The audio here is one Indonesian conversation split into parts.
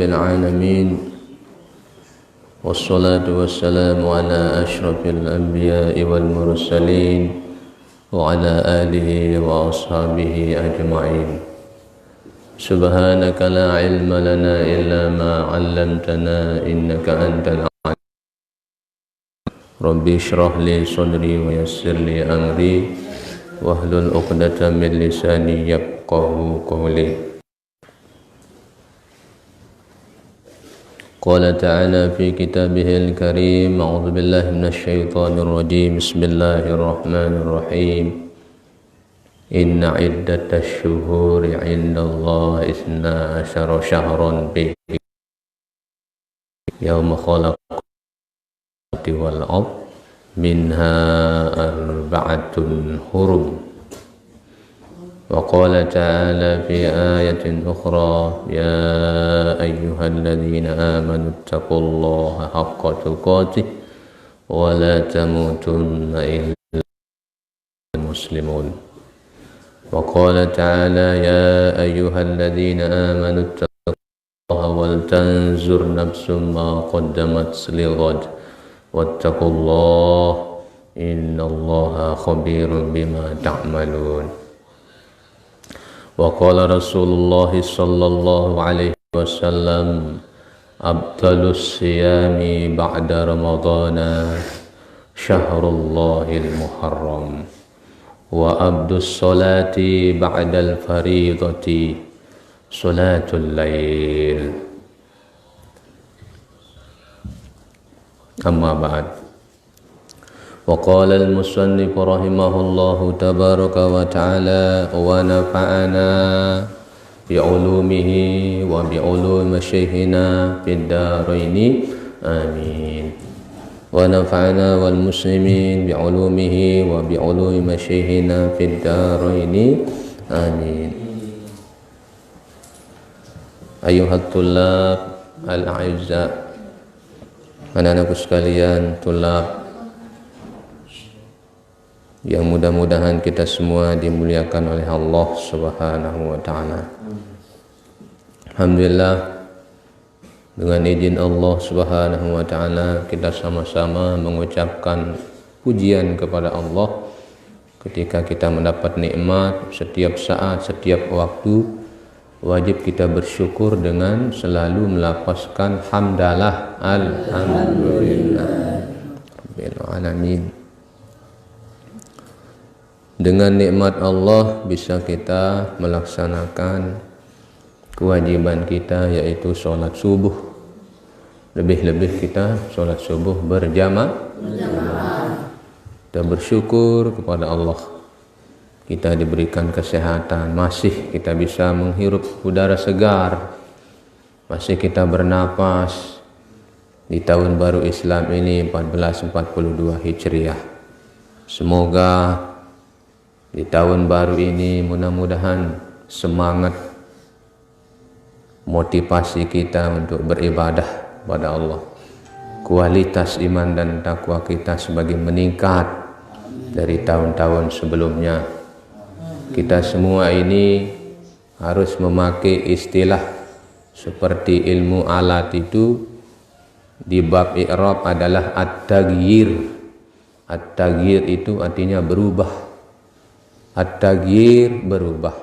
العالمين والصلاة والسلام على أشرف الأنبياء والمرسلين وعلى آله وأصحابه أجمعين. سبحانك لا علم لنا إلا ما علمتنا إنك أنت العليم. ربي اشرح لي صدري ويسر لي أمري واحلل عقدة من لساني يفقهوا قولي. قال تعالى في كتابه الكريم: أعوذ بالله من الشيطان الرجيم. بسم الله الرحمن الرحيم. إن عدة الشهور عند الله 12 شهرا في يوم خلق والأرض منها 4 حرم. وقال تعالى في آية أخرى: يا أيها الذين آمنوا اتقوا الله حق تقاته ولا تموتن إلا المسلمون. وقال تعالى: يا أيها الذين آمنوا اتقوا الله ولتنظر نفس ما قدمت لغد واتقوا الله إن الله خبير بما تعملون. وقال رسول الله صلى الله عليه وسلم: أفضل الصيام بعد رمضان شهر الله المحرم وأفضل الصلاة بعد الفريضة صلاة الليل. أما بعد. وقال المصنف رحمه الله تبارك وتعالى: ونفعنا بعلومه وبعلوم شيخنا في الدارين آمين. ونفعنا والمسلمين بعلومه وبعلوم شيخنا في الدارين آمين. أيها الطلاب الأعزاء, anak-anakku sekalian, tulab yang mudah-mudahan kita semua dimuliakan oleh Allah Subhanahu wa taala. Alhamdulillah, dengan izin Allah Subhanahu wa taala kita sama-sama mengucapkan pujian kepada Allah ketika kita mendapat nikmat. Setiap saat, setiap waktu wajib kita bersyukur dengan selalu melafazkan hamdalah, alhamdulillah rabbil alamin. Dengan nikmat Allah bisa kita melaksanakan kewajiban kita, yaitu sholat subuh. Lebih-lebih kita sholat subuh berjamaah. Kita bersyukur kepada Allah, kita diberikan kesehatan, masih kita bisa menghirup udara segar, masih kita bernapas di tahun baru Islam ini 1442 Hijriah. Semoga di tahun baru ini mudah-mudahan semangat, motivasi kita untuk beribadah pada Allah, kualitas iman dan takwa kita semakin meningkat dari tahun-tahun sebelumnya. Kita semua ini harus memakai istilah seperti ilmu alat itu di bab i'rab adalah at-taghyir. At-taghyir itu artinya berubah. At-taghyir berubah.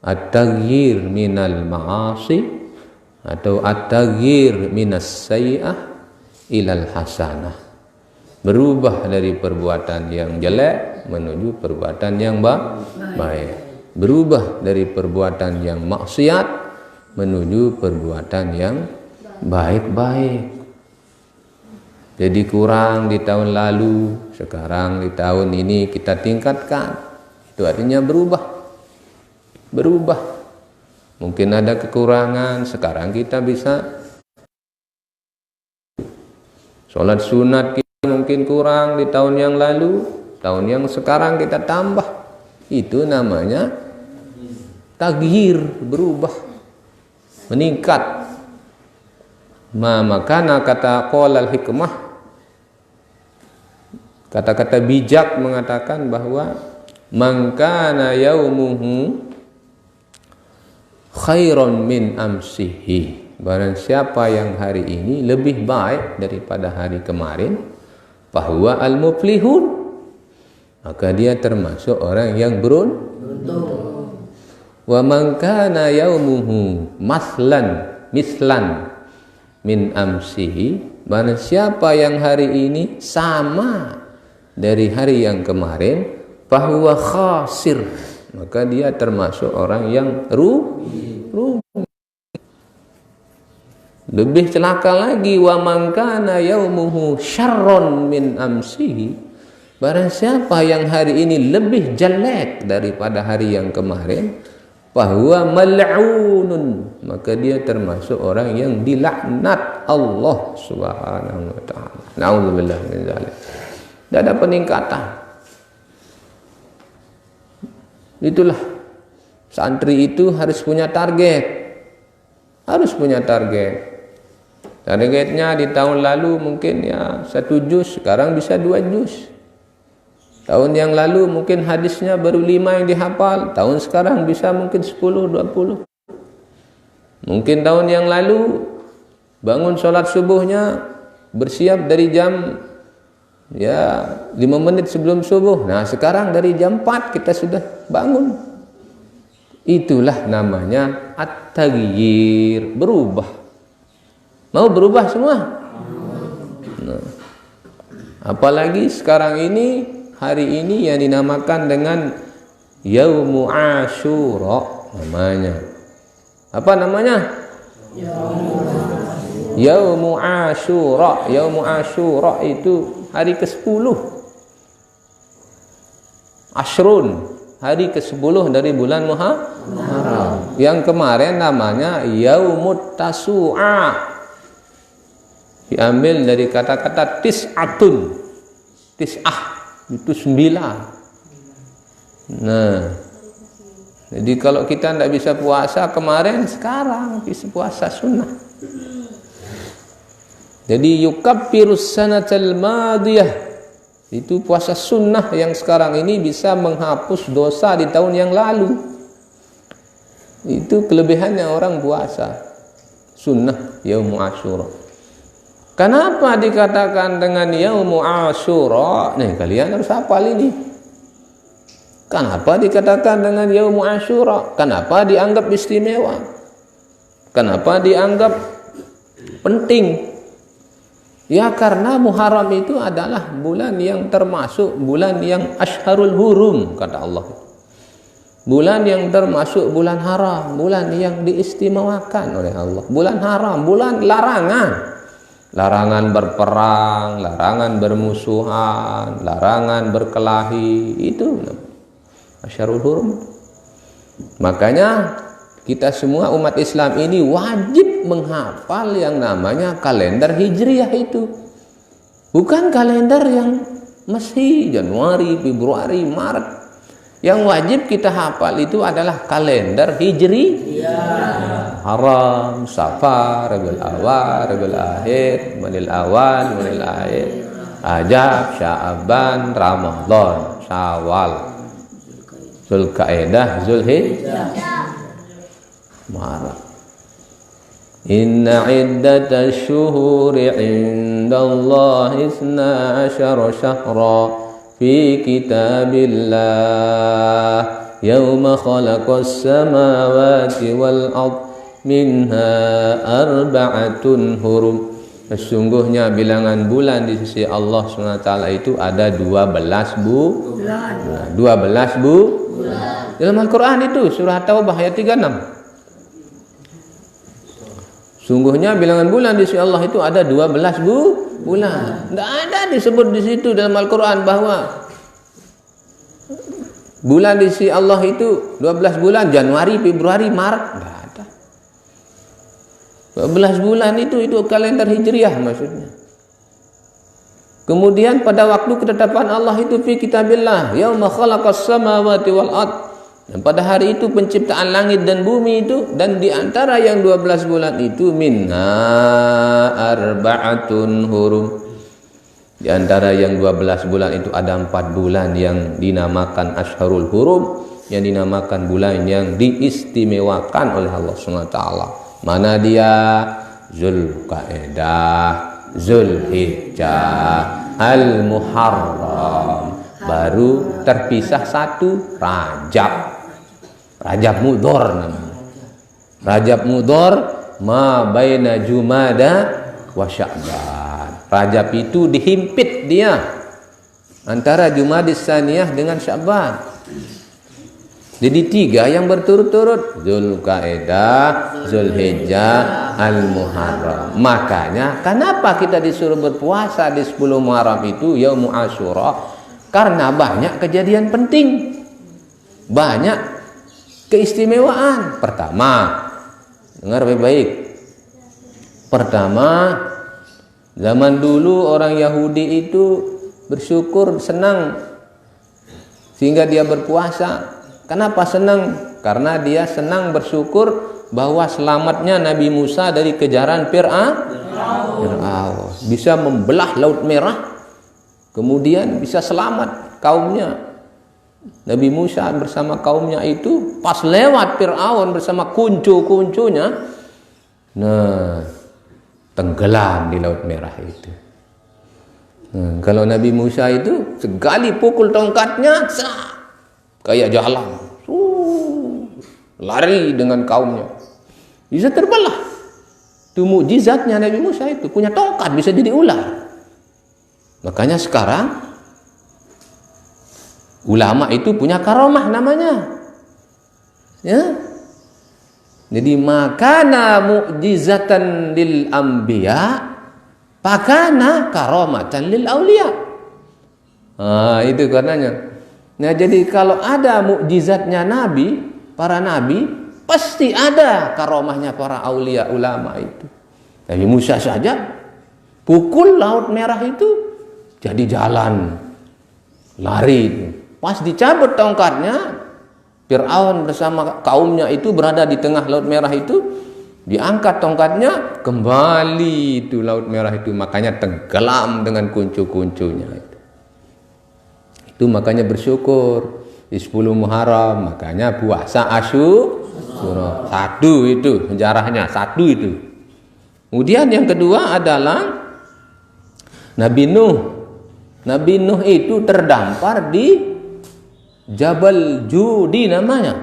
At-taghyir minal ma'asi atau at-taghyir minas sayyi'ah ilal hasanah. Berubah dari perbuatan yang jelek menuju perbuatan yang baik. Berubah dari perbuatan yang maksiat menuju perbuatan yang baik-baik. Jadi kurang di tahun lalu, sekarang di tahun ini kita tingkatkan. Itu artinya berubah. Berubah. Mungkin ada kekurangan, sekarang kita bisa sholat sunat kita mungkin kurang di tahun yang lalu, tahun yang sekarang kita tambah. Itu namanya taghyir, berubah, meningkat. Makana kata qaulal hikmah, kata-kata bijak mengatakan bahwa man kana yaumuhu khairon min amsihi. barang siapa yang hari ini lebih baik daripada hari kemarin, fahuwa al-muflihun, maka dia termasuk orang yang beruntung. Wa man kana yaumuhu mislan min amsihi, barang siapa yang hari ini sama dari hari yang kemarin, fahuwa khasir, maka dia termasuk orang yang rugi. Lebih celaka lagi, wa man kana yaumuhu syarron min amsihi, barang siapa yang hari ini lebih jelek daripada hari yang kemarin, fahuwa mal'unun, maka dia termasuk orang yang dilaknat Allah Subhanahu wa taala. Nauzubillah min dzalik. Tidak ada peningkatan. Itulah, santri itu harus punya target. Harus punya target. Targetnya di tahun lalu mungkin ya 1 juz, sekarang bisa 2 juz. Tahun yang lalu mungkin hadisnya baru 5 yang dihafal, tahun sekarang bisa mungkin 10, 20. Mungkin tahun yang lalu bangun sholat subuhnya, bersiap dari jam 5 menit sebelum subuh. Nah sekarang dari jam 4 kita sudah bangun. Itulah namanya at-taghyir, berubah. Mau berubah semua? Nah, apalagi sekarang ini, hari ini yang dinamakan dengan Yaumu Asyura namanya. Apa namanya? Yaumu Asyura. Yaumu Asyura itu hari ke-10. Ashrun, hari ke-10 dari bulan Muharram. Yang kemarin namanya Yaumut Tasu'a. Diambil dari kata-kata tis'atun. Tis'ah itu 9. Nah, jadi kalau kita tidak bisa puasa kemarin, sekarang bisa puasa sunnah. Jadi yukaffirus sanatal madiyah, itu puasa sunnah yang sekarang ini bisa menghapus dosa di tahun yang lalu. Itu kelebihannya orang puasa sunnah Yaumul Asyura. Kenapa dikatakan dengan Yaumu Asyura? Nih kalian harus hafal ini. Kenapa dikatakan dengan Yaumu Asyura? Kenapa dianggap istimewa? Kenapa dianggap penting? Ya karena Muharram itu adalah bulan yang termasuk bulan yang Ashharul Hurum, kata Allah. Bulan yang termasuk bulan haram, bulan yang diistimewakan oleh Allah. Bulan haram, bulan larangan. Larangan berperang, larangan bermusuhan, larangan berkelahi, itu Ashharul Hurum. Makanya kita semua umat Islam ini wajib menghafal yang namanya kalender Hijriah itu. Bukan kalender yang mesti Januari, Februari, Maret. Yang wajib kita hafal itu adalah kalender Hijri. Haram, Safar, Rabiul Awal, Rabiul Akhir, Rabiul Awal, Rabiul Akhir, Rajab, Sya'ban, Ramadan, Syawal, Zulqa'dah, Zulhijjah, Maret. Inna iddatash syuhuri 'indallahi 12 syahra fi kitabillah yauma khalaqas samawati wal ard minha arba'atun hurum. Sesungguhnya bilangan bulan di sisi Allah SWT itu ada 12 bulan. 12 bulan. Dalam Al-Quran itu surah Taubah ayat 36. Sungguhnya bilangan bulan di sisi Allah itu ada 12 bulan. Tidak ada disebut di situ dalam Al-Quran bahwa bulan di sisi Allah itu 12 bulan, Januari, Februari, Maret. Tidak ada. 12 bulan itu kalender Hijriah maksudnya. Kemudian pada waktu ketetapan Allah itu fi kitabillah yauma khalaqas samawati wal ard. Dan pada hari itu penciptaan langit dan bumi itu, dan di antara yang 12 bulan itu minha arba'atun hurum. Di antara yang 12 bulan itu ada 4 bulan yang dinamakan Ashharul Hurum, yang dinamakan bulan yang diistimewakan oleh Allah SWT. Mana dia? Zulqa'dah, Zulhijjah, Al-Muharram. Baru terpisah satu, Rajab. Rajab Mudhor namanya. Rajab Mudhor ma baina Jumada wa Sya'ban. Rajab itu dihimpit dia antara Jumadis Tsaniyah dengan Sya'ban. Jadi 3 yang berturut-turut, Zulqa'dah, Zulhijjah, Al-Muharram. Makanya kenapa kita disuruh berpuasa di 10 Muharram itu, Yaumul Asyura? Karena banyak kejadian penting, banyak keistimewaan. Pertama, dengar baik-baik. Pertama, zaman dulu orang Yahudi itu bersyukur, senang sehingga dia berpuasa. Kenapa senang? Karena dia senang bersyukur bahwa selamatnya Nabi Musa dari kejaran Fir'aun. Bisa membelah Laut Merah, kemudian bisa selamat kaumnya. Nabi Musa bersama kaumnya itu pas lewat Fir'aun bersama kuncu-kuncunya, nah, tenggelam di Laut Merah itu. Nah, kalau Nabi Musa itu sekali pukul tongkatnya, kayak jalan, lari dengan kaumnya, bisa terbelah. Itu mukjizatnya Nabi Musa itu, punya tongkat bisa jadi ular. Makanya sekarang ulama itu punya karomah namanya, ya. Jadi makana mukjizatan lil anbiya, pakana karomatan lil auliya. Itu karenanya. Nah, jadi kalau ada mukjizatnya Nabi, para Nabi, pasti ada karomahnya para aulia ulama itu. Nabi Musa saja pukul Laut Merah itu jadi jalan, lari. Pas dicabut tongkatnya, Fir'aun bersama kaumnya itu berada di tengah Laut Merah itu, diangkat tongkatnya, kembali itu Laut Merah itu, makanya tenggelam dengan kuncu-kuncunya. Itu makanya bersyukur di 10 Muharram, makanya puasa Asyura. 1 itu sejarahnya, 1 itu. Kemudian yang kedua adalah Nabi Nuh. Nabi Nuh itu terdampar di Jabal Judi namanya,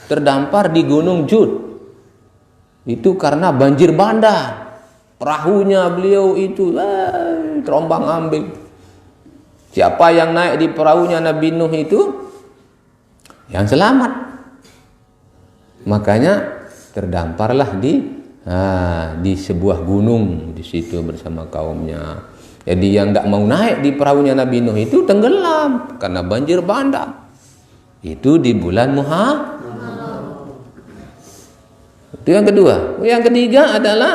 terdampar di Gunung Jud. Itu karena banjir bandang, perahunya beliau itu terombang-ambing. Siapa yang naik di perahunya Nabi Nuh itu yang selamat. Makanya terdamparlah di sebuah gunung di situ bersama kaumnya. Jadi yang tidak mau naik di perahunya Nabi Nuh itu tenggelam karena banjir bandang. Itu di bulan Muharram. Itu yang kedua. Yang ketiga adalah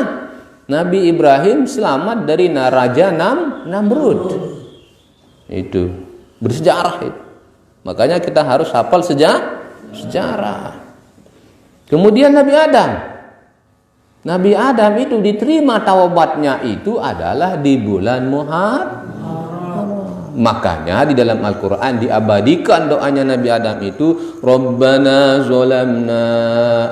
Nabi Ibrahim selamat dari Raja Namrud. Itu bersejarah itu. Makanya kita harus hafal sejarah. Kemudian Nabi Adam. Nabi Adam itu diterima taubatnya itu adalah di bulan Muharram. Makanya di dalam Al-Quran diabadikan doanya Nabi Adam itu, Rabbana zolamna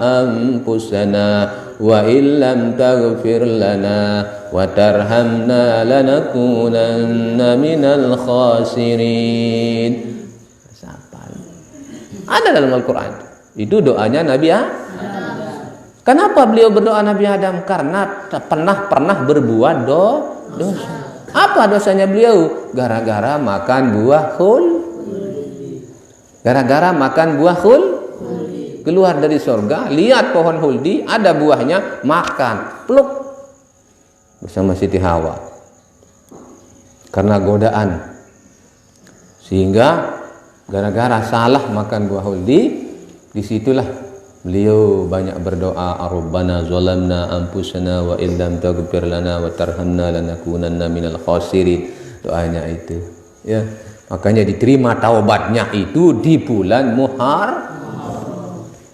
anfusana wa illam taghfir lana wa tarhamna lanakunanna minal khasirin. Ada dalam Al-Quran. Itu doanya Nabi Adam. Kenapa beliau berdoa Nabi Adam? Karena pernah berbuat dosa. Apa dosanya beliau? Gara-gara makan buah khuldi. Gara-gara makan buah khuldi. Keluar dari surga, lihat pohon khuldi, ada buahnya, makan, peluk bersama Siti Hawa. Karena godaan. Sehingga gara-gara salah makan buah khuldi, disitulah beliau banyak berdoa, Rabbana zalamna anfusana wa illam taghfir lana wa tarhamna lanakunanna minal khasirin. Doanya itu, ya. Makanya diterima taubatnya itu di bulan Muharram.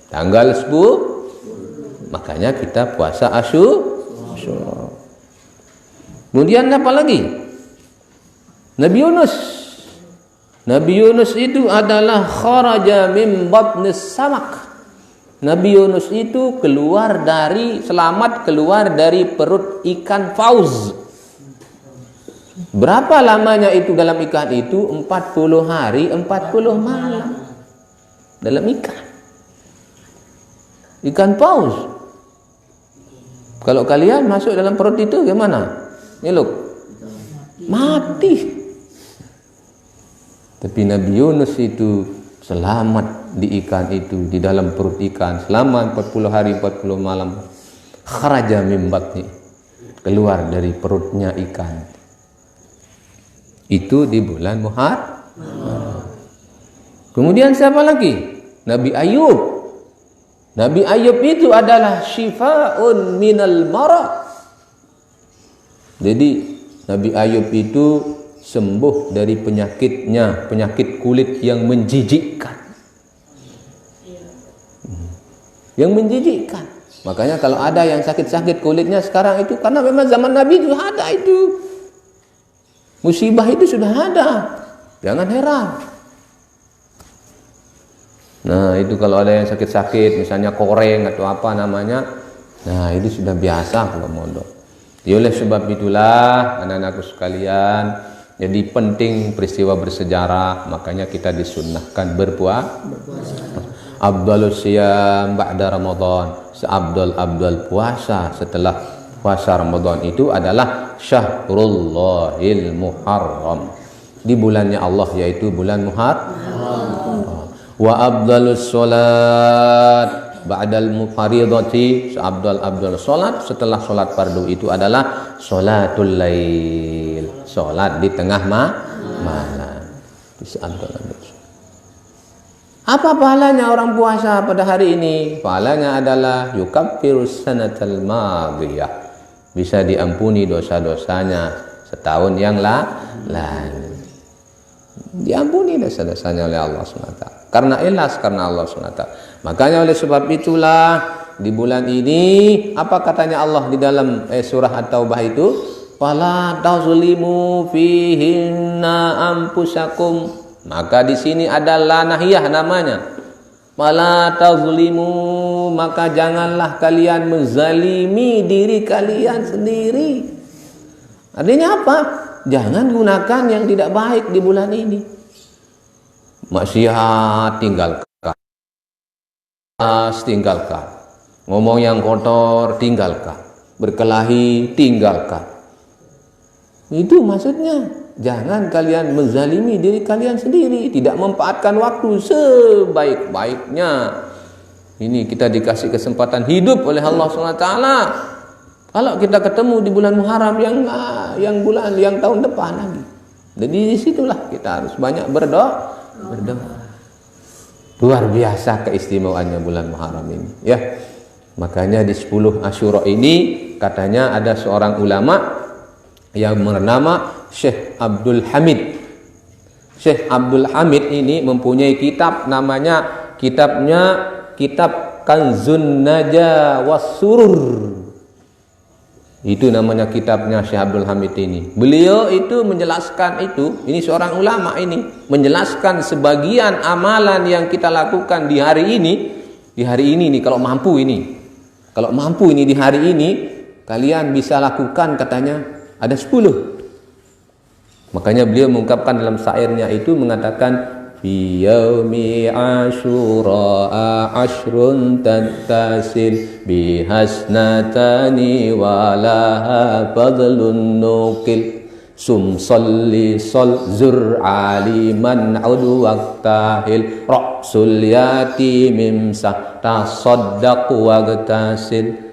Tanggal 10. Makanya kita puasa Asyura. Kemudian apa lagi? Nabi Yunus. Nabi Yunus itu adalah kharaja min batnis samak. Nabi Yunus itu selamat keluar dari perut ikan Fauz. Berapa lamanya itu dalam ikan itu? 40 hari 40 malam dalam ikan paus. Kalau kalian masuk dalam perut itu gimana? Nyeluk mati. Tapi Nabi Yunus itu selamat di ikan itu, di dalam perut ikan selama 40 hari 40 malam. Kharaja min batni, keluar dari perutnya ikan. Itu di bulan Muharram. Kemudian siapa lagi? Nabi Ayub. Nabi Ayub itu adalah syifa'un minal marad. Jadi Nabi Ayub itu sembuh dari penyakitnya, penyakit kulit yang menjijikkan. Yang menjijikkan. Makanya kalau ada yang sakit-sakit kulitnya sekarang itu karena memang zaman Nabi itu ada itu. Musibah itu sudah ada. Jangan heran. Nah, itu kalau ada yang sakit-sakit, misalnya koreng atau apa namanya, nah itu sudah biasa kalau mondok. Ya oleh sebab itulah anak-anakku sekalian, jadi penting peristiwa bersejarah, makanya kita disunnahkan berpuasa. Afdhalus siyam ba'da Ramadan, seabdal puasa setelah puasa Ramadan itu adalah Syahrullahil Muharram. Di bulannya Allah yaitu bulan Muharram. Wa afdhalus salat ba'dal mufaridati, seabdal salat setelah salat fardu itu adalah salatul lail, salat di tengah malam. Apa pahalanya orang puasa pada hari ini? Pahalanya adalah yukaffirus sanatal madiyah, bisa diampuni dosa-dosanya setahun yang lalu. Diampuni dosa-dosanya oleh Allah SWT. Karena ikhlas, karena Allah SWT. Makanya oleh sebab itulah di bulan ini apa katanya Allah di dalam surah At-Taubah itu? Fala tazlimu fihinna anfusakum. Maka di sini adalah nahiyah namanya. Fala tazlimu, maka janganlah kalian menzalimi diri kalian sendiri. Artinya apa? Jangan gunakan yang tidak baik di bulan ini. Maksiat tinggalkan, ngomong yang kotor tinggalkan, berkelahi tinggalkan. Itu maksudnya. Jangan kalian menzalimi diri kalian sendiri, tidak memanfaatkan waktu sebaik-baiknya. Ini kita dikasih kesempatan hidup oleh Allah SWT. Kalau kita ketemu di bulan Muharram yang tahun depan lagi. Jadi disitulah kita harus banyak berdoa. Luar biasa keistimewaannya bulan Muharram ini, ya. Makanya di 10 Asyura ini katanya ada seorang ulama yang bernama Syekh Abdul Hamid. Syekh Abdul Hamid ini mempunyai kitab, kitabnya Kitab Kanzun Naja Was-Surur. Itu namanya kitabnya Syekh Abdul Hamid ini. Beliau itu menjelaskan ini seorang ulama ini menjelaskan sebagian amalan yang kita lakukan di hari ini. Di hari ini nih kalau mampu ini di hari ini kalian bisa lakukan, katanya ada 10. Makanya beliau mengungkapkan dalam syairnya itu mengatakan fi yaumi asyura ashrun tattasil bihasnatani walaha fadlun nukil sum salli sol zur aliman udu waqtahil ra'sul yatimim sah tasaddaq waqtasil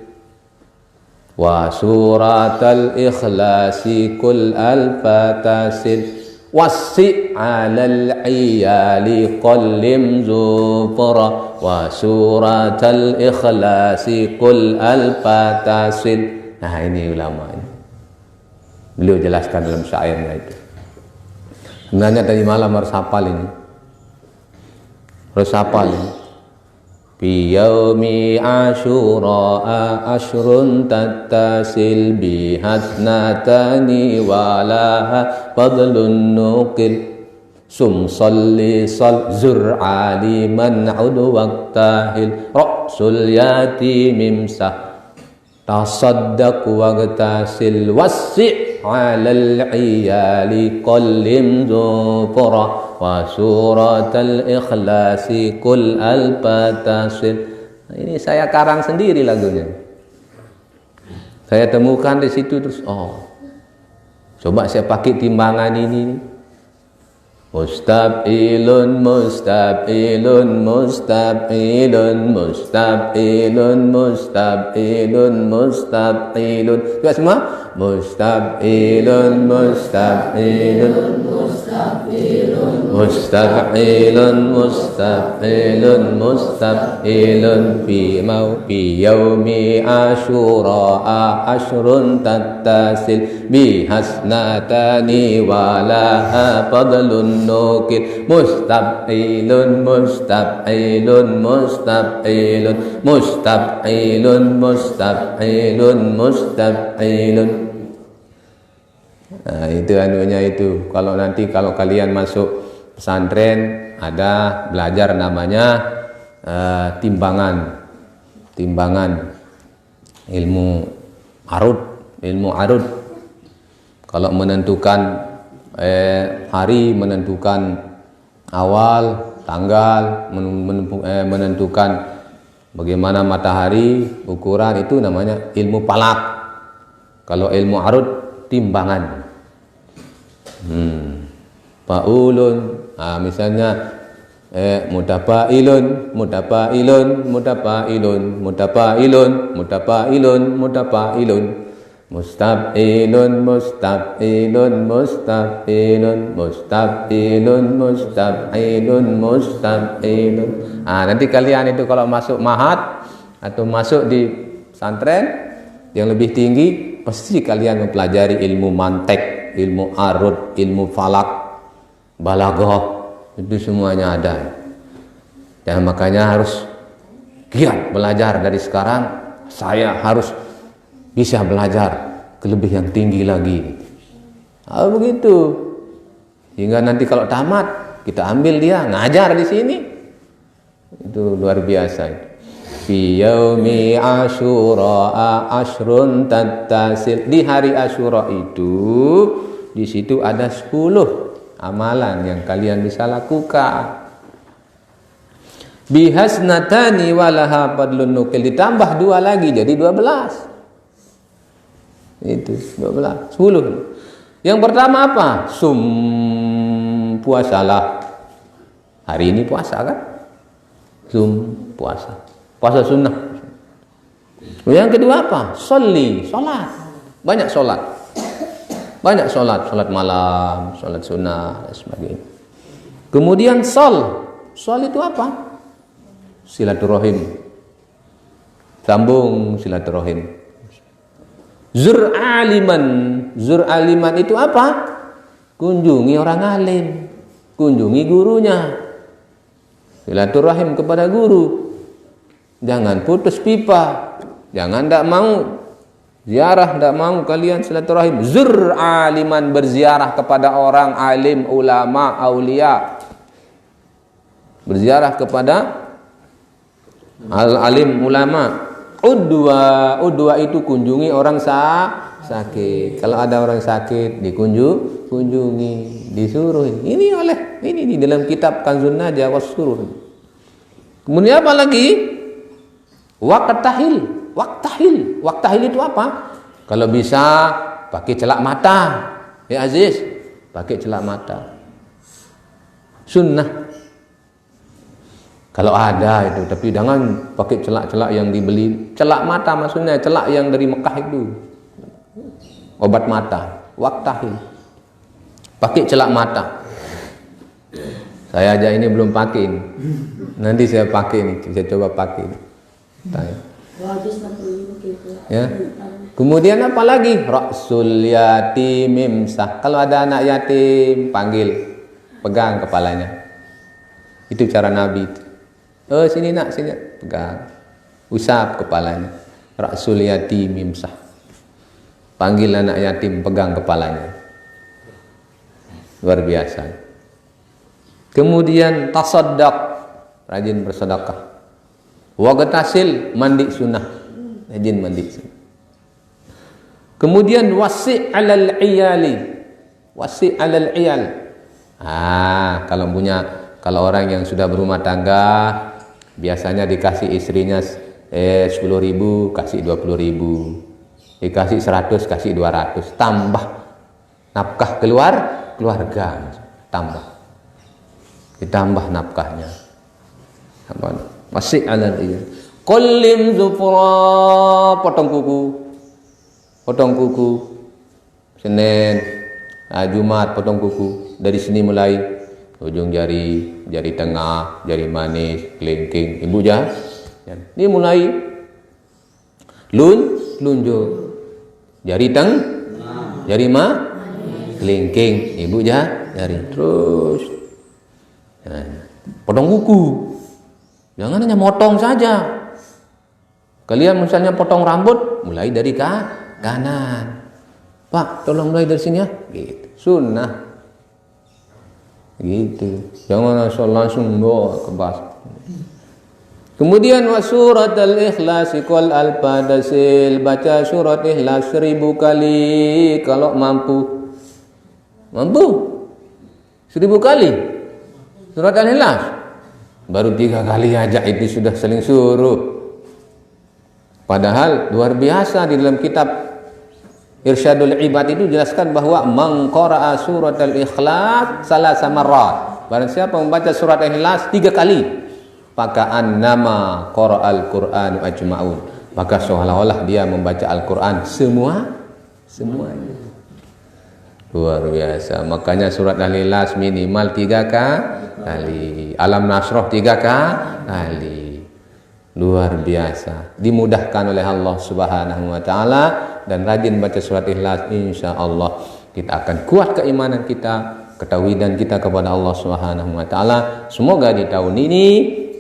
wa suratal ikhlasi kul alfatasil wasi alal iyali qallim zufra wa suratal ikhlasi kul alfatasil. Nah, ini ulama ini. Beliau jelaskan dalam syairnya itu. Sebenarnya tadi malam harus hafal ini. Fi yaumi asyura ashrun tattasil bihasnatani walaha fadlun nukil salli sal zur aliman udu waqtahil ra'sul yatim imsah tasaddaq waqtasil wasi' 'alal 'iyali qallim zufra wa suratal ikhlasi kul al-fatasil. Ini saya karang sendiri lagunya. Saya temukan di situ terus coba saya pakai timbangan ini. Mustab'ilun mustab'ilun mustab'ilun mustab'ilun mustab'ilun mustab'ilun. Coba semua. Mustab'ilun mustab'ilun mustab'ilun mustab'ilun mustab'ilun mustab'ilun fi yaumi asyura ashrun tattasil bihasnatani walaha fadlun nukil mustab'ilun mustab'ilun mustab'ilun mustab'ilun mustab'ilun mustab'ilun. Nah, itu anunya itu. Kalau nanti kalau kalian masuk pesantren ada belajar namanya timbangan ilmu arud. Kalau menentukan hari, menentukan awal, tanggal, menentukan bagaimana matahari, ukuran, itu namanya ilmu falak. Kalau ilmu arud, timbangan. Faulun, misalnya mutafailun, mutafailun, mutafailun, mutafailun, mutafailun, mutafailun. Mustab'ilun, mustab'ilun, mustab'ilun, mustab'ilun, mustab'ilun, mustab'ilun. Nanti kalian itu kalau masuk mahat atau masuk di pesantren yang lebih tinggi, pasti kalian mempelajari ilmu mantek, ilmu arud, ilmu falak, balaghah, itu semuanya ada. Dan makanya harus giat belajar dari sekarang. Saya harus bisa belajar ke lebih yang tinggi lagi. Begitu. Hingga nanti kalau tamat kita ambil dia ngajar di sini. Itu luar biasa itu. Fi yaumi asyura ashrun tattasil. Di hari Asyura itu di situ ada 10 amalan yang kalian bisa lakukan. Bihasnatani walaha fadlun nukil, ditambah 2 lagi jadi 12. Itu 12, 10. Yang pertama apa? Puasalah. Hari ini puasa kan? Puasa. Puasa sunnah. Yang kedua apa? Sholat. Banyak sholat. Sholat malam, sholat sunnah dan sebagainya. Kemudian sol itu apa? Silaturahim. Sambung silaturahim. Zur aliman itu apa? Kunjungi orang alim, kunjungi gurunya. Silaturahim kepada guru. Jangan putus pipa, jangan tidak mau ziarah, tidak mau kalian silaturahim. Zur aliman, berziarah kepada orang alim, ulama, aulia. Berziarah kepada al-alim, ulama. Udwa itu kunjungi orang sakit. Kalau ada orang sakit kunjungi, disuruh. Ini di dalam kitab Kanzun Najah was-Surur. Kemudian apa lagi? Waktahil itu apa? Kalau bisa pakai celak mata. Ya Aziz, pakai celak mata. Sunnah. Kalau ada itu, tapi jangan pakai celak-celak yang dibeli. Celak mata maksudnya celak yang dari Mekah itu. Obat mata, waktahil. Pakai celak mata. Saya aja ini belum pakai ini. Nanti saya pakai ini, saya coba pakai ini. Ya. Kemudian apa lagi? Ra'sul yatim imsah. Kalau ada anak yatim, panggil, pegang kepalanya. Itu cara Nabi itu. Sini nak, sini, pegang, usap kepalanya. Ra'sul yatim imsah. Panggil anak yatim, pegang kepalanya. Luar biasa. Kemudian tasaddaq, rajin bersedekah. Wagtasil, mandi sunnah, rajin mandi sunnah. Kemudian wasi' alal iyali, wasi' alal iyal. Kalau orang yang sudah berumah tangga, biasanya dikasih istrinya 10.000, kasih 20.000, dikasih 100, kasih 200, tambah nafkah keluarga, ditambah nafkahnya. Masih alal iyal. Kullim zufra, potong kuku. Senin, Jumat potong kuku. Dari sini mulai ujung jari tengah, jari manis, kelingking. Ibu ini mulai lunjuk. Jari kelingking. Ibu jari terus. Potong kuku. Jangan hanya motong saja. Kalian misalnya potong rambut, mulai dari kanan. Pak, tolong mulai dari sini ya. Gitu. Sunnah. Gitu. Jangan asal langsung bawa ke bas. Kemudian wa surat al-ikhlas qul al-fadasil, baca surat ikhlas 1000 kali kalau mampu. 1000 kali. Surat al-ikhlas. Baru 3 kali aja itu sudah saling suruh. Padahal luar biasa di dalam kitab Irsyadul Ibad itu jelaskan bahwa man qara'a surat al-ikhlas salasa marrat. Barang siapa membaca surat al-ikhlas 3 kali, maka annama qara'al Qur'an ajma'un. Maka seolah-olah dia membaca Al-Qur'an semuanya. Luar biasa. Makanya surat al-ikhlas minimal 3 kali. Alam Nasrah 3 kali. Luar biasa. Dimudahkan oleh Allah Subhanahu wa taala, dan rajin baca surat Ikhlas, insyaallah kita akan kuat keimanan kita, ketauhidan kita kepada Allah Subhanahu wa taala. Semoga di tahun ini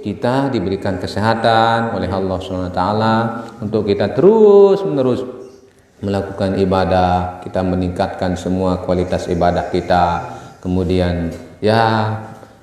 kita diberikan kesehatan oleh Allah Subhanahu wa taala untuk kita terus-menerus melakukan ibadah, kita meningkatkan semua kualitas ibadah kita. Kemudian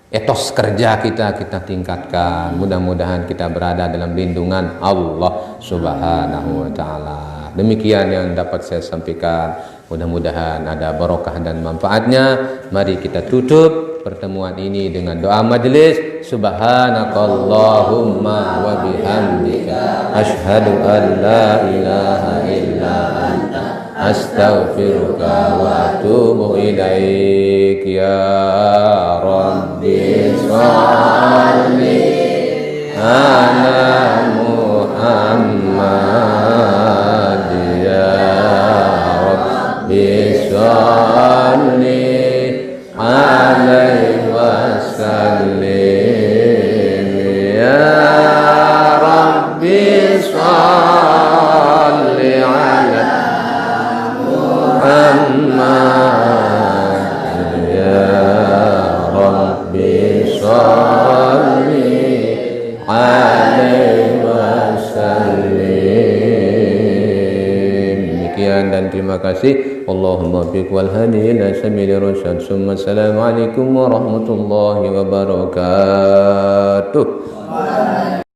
etos kerja kita tingkatkan. Mudah-mudahan kita berada dalam lindungan Allah Subhanahu wa taala. Demikian yang dapat saya sampaikan. Mudah-mudahan ada barokah dan manfaatnya. Mari kita tutup pertemuan ini dengan doa majelis. Subhanakallahumma wa bihamdika asyhadu an la ilaha illa anta astaghfiruka wa atubu ilaik. Ya Rabbi sholli ala Muhammad, ya Rabbi sholli alaihi wasallim, ya Rabbi sholli ala Muhammad, ya Rabbi sholli alaihi wasallim. Demikian dan terima kasih. Allahumma biq wal hadi ila sabili rasyad. Assalamualaikum warahmatullahi wabarakatuh.